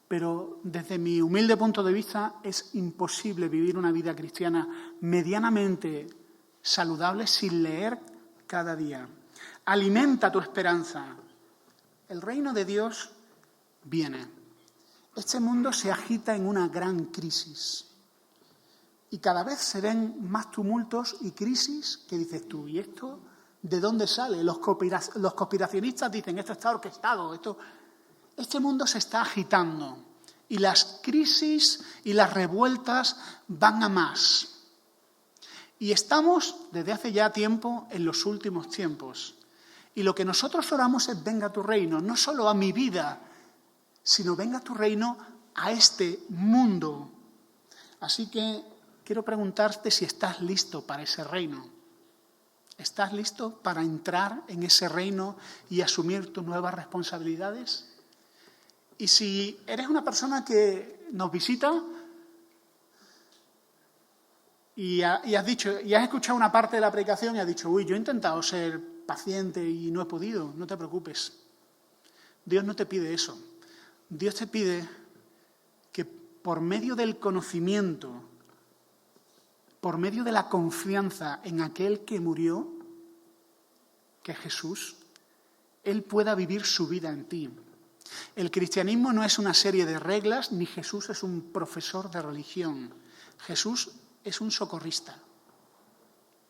pero desde mi humilde punto de vista es imposible vivir una vida cristiana medianamente saludable sin leer cada día. Alimenta tu esperanza. El reino de Dios viene. Este mundo se agita en una gran crisis. Y cada vez se ven más tumultos y crisis que dices tú, ¿y esto de dónde sale? Los conspiracionistas dicen, esto está orquestado, Este mundo se está agitando y las crisis y las revueltas van a más. Y estamos desde hace ya tiempo en los últimos tiempos. Y lo que nosotros oramos es venga tu reino, no solo a mi vida, sino venga tu reino a este mundo. Así que quiero preguntarte si estás listo para ese reino. ¿Estás listo para entrar en ese reino y asumir tus nuevas responsabilidades? Y si eres una persona que nos visita y has escuchado una parte de la predicación y has dicho, yo he intentado ser paciente y no he podido, no te preocupes. Dios no te pide eso. Dios te pide que por medio del conocimiento, por medio de la confianza en aquel que murió, que es Jesús, Él pueda vivir su vida en ti. El cristianismo no es una serie de reglas, ni Jesús es un profesor de religión. Jesús es un socorrista.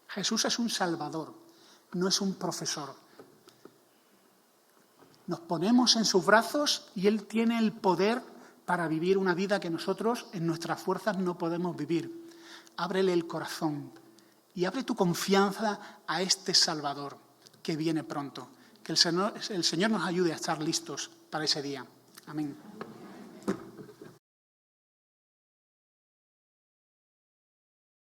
Jesús es un salvador, no es un profesor. Nos ponemos en sus brazos y Él tiene el poder para vivir una vida que nosotros en nuestras fuerzas no podemos vivir. Ábrele el corazón y abre tu confianza a este Salvador que viene pronto. Que el Señor nos ayude a estar listos para ese día. Amén.